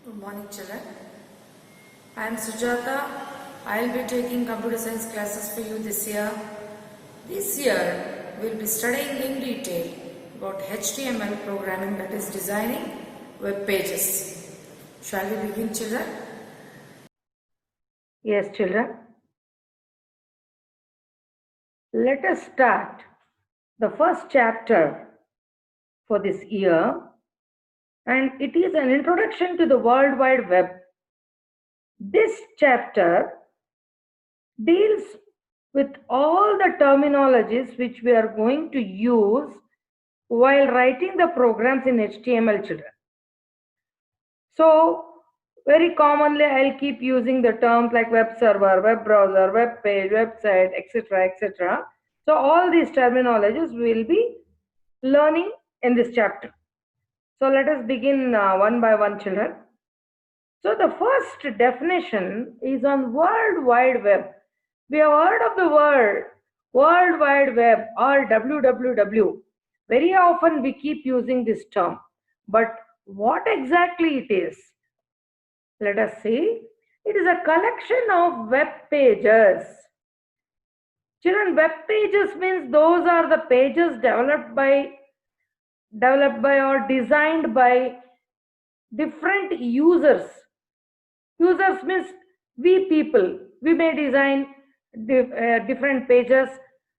Good morning, children. I am Sujata. I will be taking computer science classes for you this year. This year, we will be studying in detail about HTML programming, that is designing web pages. Shall we begin, children? Yes, children. Let us start the first chapter for this year, and it is an introduction to the World Wide Web. This chapter deals with all the terminologies which we are going to use while writing the programs in HTML, children. So, very commonly I'll keep using the terms like web server, web browser, web page, website, etc., etc. So all these terminologies we will be learning in this chapter. So let us begin one by one, children. So the first definition is on World Wide Web. We have heard of the word World Wide Web or WWW. Very often we keep using this term. But what exactly it is? Let us see. It is a collection of web pages. Children, web pages means those are the pages developed by or designed by different users. Users means we people. We may design different pages.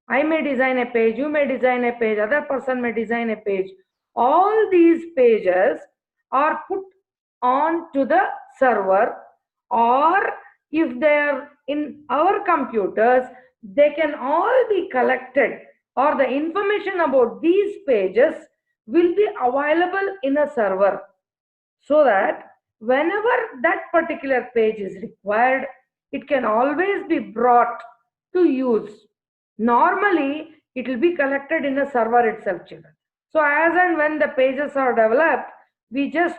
I may design a page, you may design a page, other person may design a page. All these pages are put on to the server, or if they are in our computers, they can all be collected, or the information about these pages will be available in a server, so that whenever that particular page is required, it can always be brought to use. Normally, it will be collected in a server itself, children. So as and when the pages are developed, we just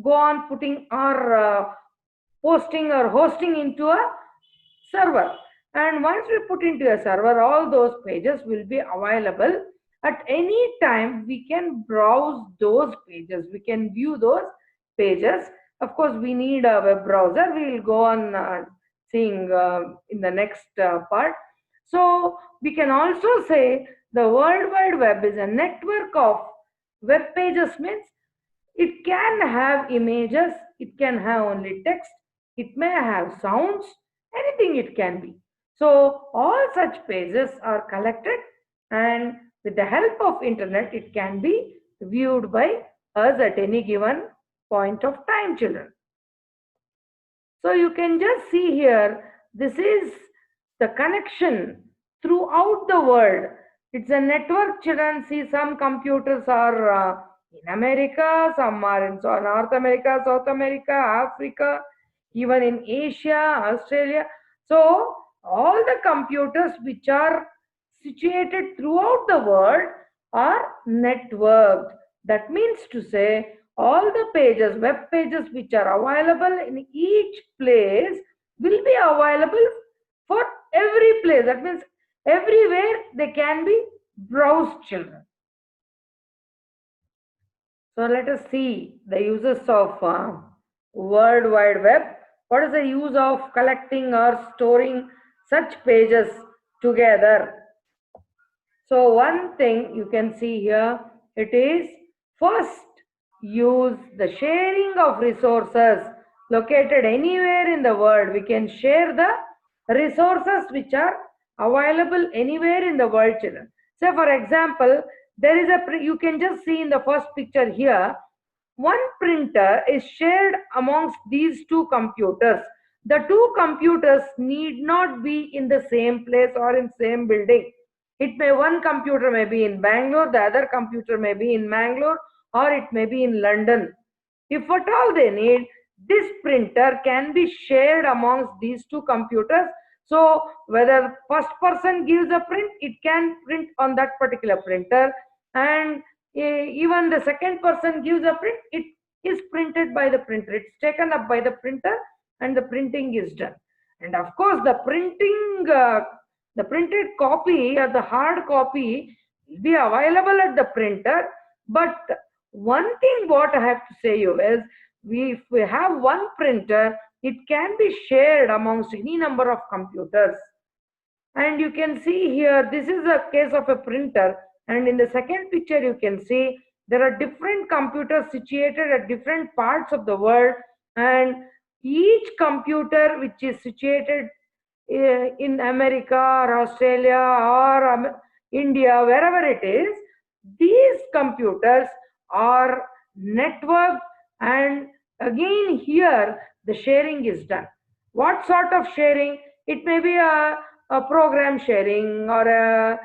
go on putting or posting or hosting into a server. And once we put into a server, all those pages will be available. At any time, we can browse those pages. We can view those pages. Of course, we need a web browser. We will go on seeing in the next part. So we can also say the World Wide Web is a network of web pages, means it can have images, it can have only text, it may have sounds, anything it can be. So all such pages are collected, and with the help of internet it can be viewed by us at any given point of time, children. So you can just see here, this is the connection throughout the world. It's a network, children. See, some computers are in America, some are in North America, South America, Africa, even in Asia, Australia. So all the computers which are situated throughout the world are networked. That means to say, all the pages, web pages which are available in each place will be available for every place. That means everywhere they can be browsed, children. So let us see the uses of World Wide Web. What is the use of collecting or storing such pages together? So one thing you can see here, it is first use the sharing of resources located anywhere in the world. We can share the resources which are available anywhere in the world, children. So for example, there is you can just see in the first picture here, one printer is shared amongst these two computers. The two computers need not be in the same place or in same building. It may, one computer may be in Bangalore, the other computer may be in Mangalore, or it may be in London. If at all they need, this printer can be shared amongst these two computers. So whether first person gives a print, it can print on that particular printer, and even the second person gives a print, it is printed by the printer. It's taken up by the printer and the printing is done. And of course, the printed copy or the hard copy will be available at the printer. But one thing what I have to say you is, if we have one printer, it can be shared amongst any number of computers. And you can see here, this is a case of a printer. And in the second picture, you can see there are different computers situated at different parts of the world. And each computer which is situated in America or Australia or India, wherever it is, these computers are networked, and again here the sharing is done. What sort of sharing? It may be a program sharing or a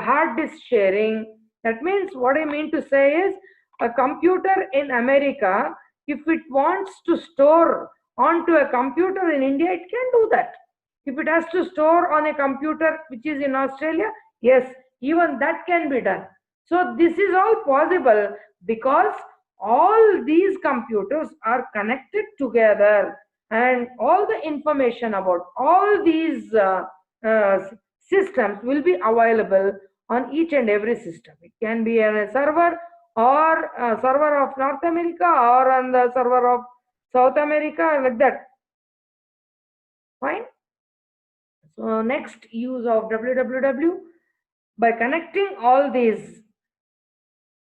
hard disk sharing. That means, what I mean to say is, a computer in America, if it wants to store onto a computer in India, it can do that. If it has to store on a computer which is in Australia, yes, even that can be done. So this is all possible because all these computers are connected together, and all the information about all these uh, systems will be available on each and every system. It can be on a server, or a server of North America, or on the server of South America, like that. Fine. So next use of www, by connecting all these,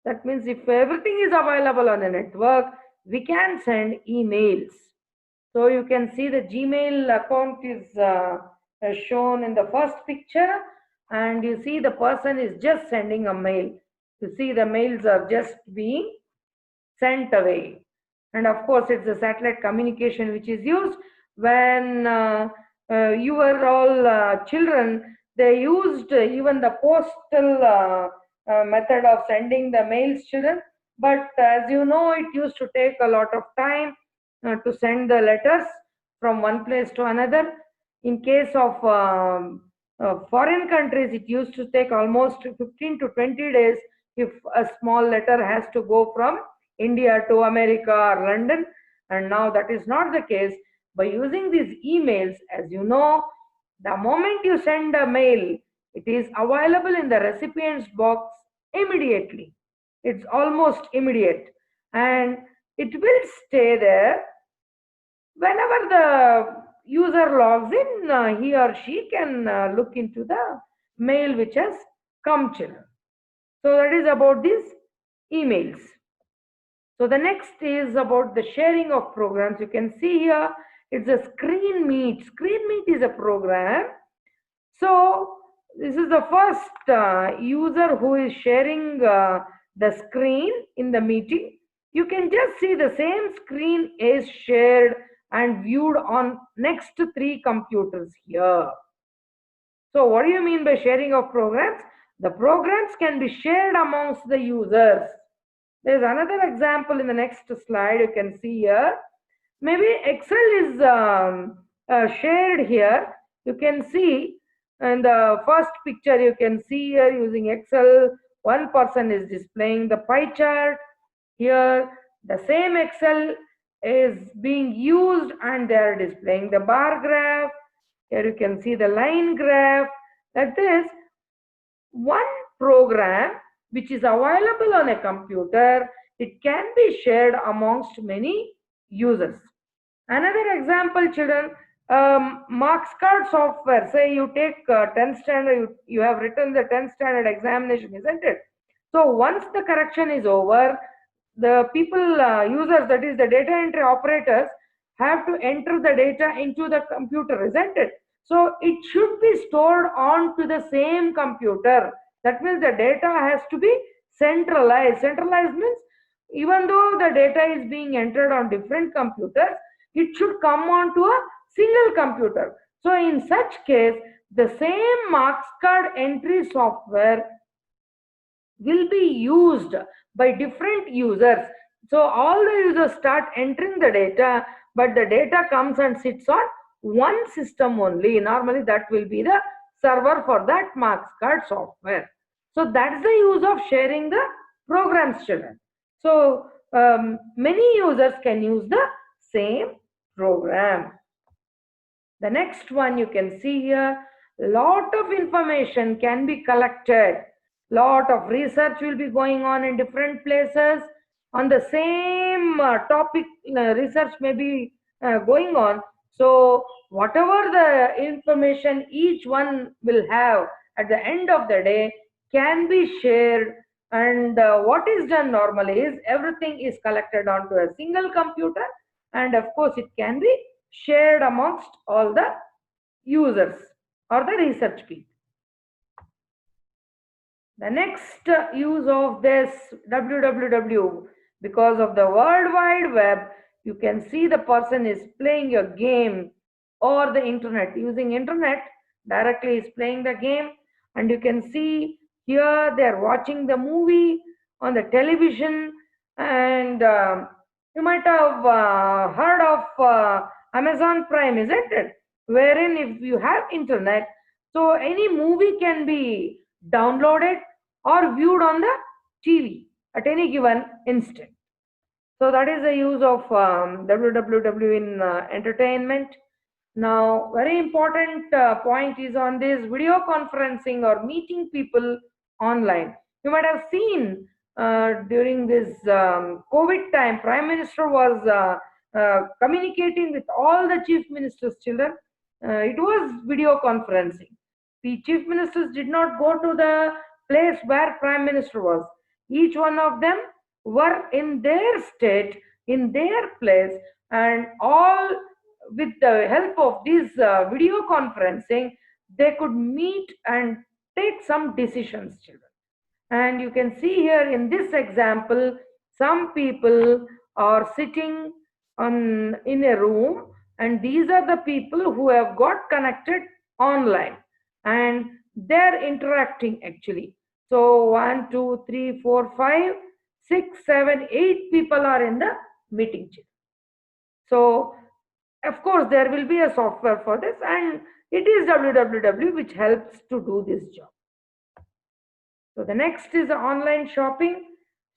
that means if everything is available on a network, we can send emails. So you can see the Gmail account is shown in the first picture, and you see the person is just sending a mail. You see the mails are just being sent away. And of course, it's a satellite communication which is used when you were all children. They used even the postal method of sending the mails, children. But as you know, it used to take a lot of time to send the letters from one place to another. In case of foreign countries, it used to take almost 15 to 20 days if a small letter has to go from India to America or London. And now that is not the case. By using these emails, as you know, the moment you send a mail, it is available in the recipient's box immediately. It's almost immediate, and it will stay there. Whenever the user logs in, he or she can look into the mail which has come, children. So that is about these emails. So the next is about the sharing of programs. You can see here, it's a Screen Meet. Screen Meet is a program. So this is the first user who is sharing the screen in the meeting. You can just see the same screen is shared and viewed on next to 3 computers here. So what do you mean by sharing of programs? The programs can be shared amongst the users. There's another example in the next slide you can see here. Maybe Excel is shared here. You can see in the first picture, you can see here using Excel, one person is displaying the pie chart. Here, the same Excel is being used and they are displaying the bar graph. Here you can see the line graph. That is one program which is available on a computer. It can be shared amongst many users. Another example, children, marks card software. Say you take 10th standard, you have written the 10th standard examination, isn't it? So once the correction is over, the people, users, that is the data entry operators, have to enter the data into the computer, isn't it? So it should be stored onto the same computer. That means the data has to be centralized. Centralized means even though the data is being entered on different computers, it should come onto a single computer. So in such case, the same marks card entry software will be used by different users. So all the users start entering the data, but the data comes and sits on one system only. Normally that will be the server for that marks card software. So that's the use of sharing the programs, children. So many users can use the same program. The next one you can see here, lot of information can be collected. Lot of research will be going on in different places. on the same topic, research may be going on. So whatever the information each one will have at the end of the day can be shared. And what is done normally is everything is collected onto a single computer, and of course it can be shared amongst all the users or the research people. The next use of this www, because of the World Wide Web, you can see the person is playing a game or the internet. Using internet directly is playing the game, and you can see here they are watching the movie on the television. And you might have heard of Amazon Prime, isn't it? Wherein if you have internet, so any movie can be downloaded or viewed on the TV at any given instant. So that is the use of www in entertainment. Now, very important point is on this video conferencing or meeting people online. You might have seen during this COVID time, Prime Minister was communicating with all the chief ministers' children. It was video conferencing. The chief ministers did not go to the place where Prime Minister was. Each one of them were in their state, in their place, and all with the help of this video conferencing, they could meet and take some decisions, children. And you can see here in this example, some people are sitting in a room, and these are the people who have got connected online, and they're interacting actually. So 1, 2, 3, 4, 5, 6, 7, 8 people are in the meeting children. So of course there will be a software for this, and it is www which helps to do this job. So the next is online shopping.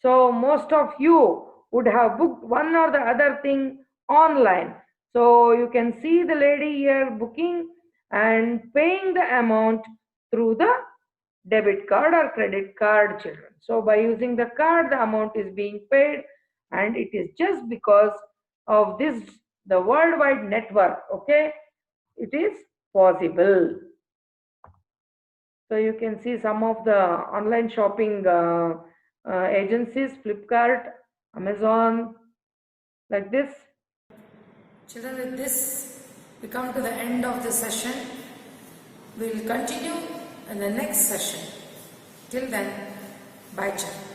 So most of you would have booked one or the other thing online. So you can see the lady here booking and paying the amount through the debit card or credit card, children. So by using the card, the amount is being paid, and it is just because of this, the worldwide network, okay, it is possible. So you can see some of the online shopping agencies, Flipkart, Amazon, like this. Children, with this, we come to the end of the session. We will continue in the next session. Till then, bye children.